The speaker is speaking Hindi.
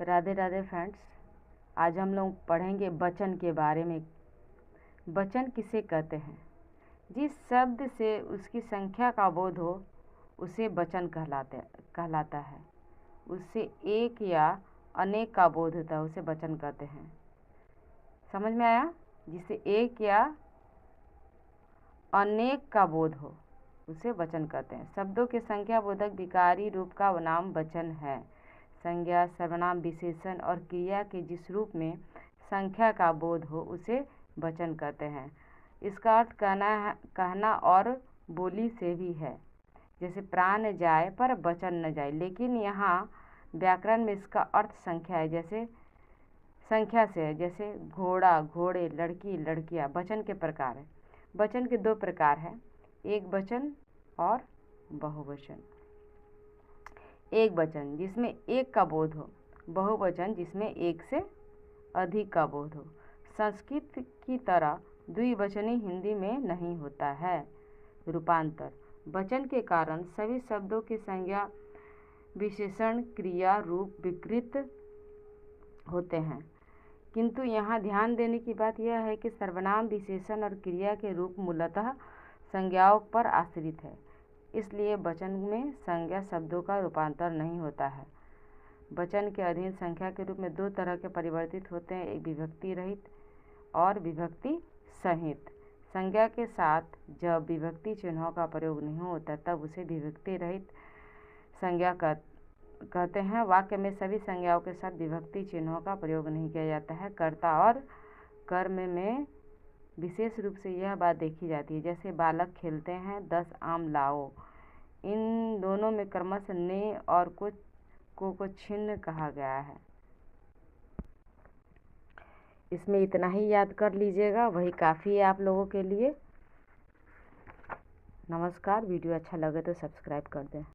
राधे राधे फ्रेंड्स। आज हम लोग पढ़ेंगे वचन के बारे में। वचन किसे कहते हैं? जिस शब्द से उसकी संख्या का बोध हो उसे वचन कहलाता है। उससे एक या अनेक का बोध होता है उसे वचन कहते हैं। समझ में आया? जिससे एक या अनेक का बोध हो उसे वचन कहते हैं। शब्दों के संख्या बोधक विकारी रूप का नाम वचन है। संज्ञा, सर्वनाम, विशेषण और क्रिया के जिस रूप में संख्या का बोध हो उसे वचन कहते हैं। इसका अर्थ कहना और बोली से भी है। जैसे प्राण जाए पर वचन न जाए, लेकिन यहाँ व्याकरण में इसका अर्थ संख्या है, जैसे संख्या से है। जैसे घोड़ा, घोड़े, लड़की, लड़कियाँ। वचन के प्रकार है। वचन के दो प्रकार हैं, एक वचन और बहुवचन। एक वचन जिसमें एक का बोध हो, बहुवचन जिसमें एक से अधिक का बोध हो। संस्कृत की तरह द्विवचनी हिंदी में नहीं होता है। रूपांतर: वचन के कारण सभी शब्दों की संज्ञा, विशेषण, क्रिया, रूप विकृत होते हैं। किंतु यहाँ ध्यान देने की बात यह है कि सर्वनाम, विशेषण और क्रिया के रूप मूलतः संज्ञाओं पर आश्रित है। इसलिए वचन में संज्ञा शब्दों का रूपांतर नहीं होता है। वचन के अधीन संख्या के रूप में दो तरह के परिवर्तित होते हैं, एक विभक्ति रहित और विभक्ति सहित। संज्ञा के साथ जब विभक्ति चिन्हों का प्रयोग नहीं होता तब उसे विभक्ति रहित संज्ञा कहते हैं। वाक्य में सभी संज्ञाओं के साथ विभक्ति चिन्हों का प्रयोग नहीं किया जाता है। कर्ता और कर्म में विशेष रूप से यह बात देखी जाती है। जैसे बालक खेलते हैं, 10 आम लाओ। इन दोनों में क्रमशः ने और को छिन्न कहा गया है। इसमें इतना ही याद कर लीजिएगा, वही काफ़ी है आप लोगों के लिए। नमस्कार। वीडियो अच्छा लगे तो सब्सक्राइब कर दें।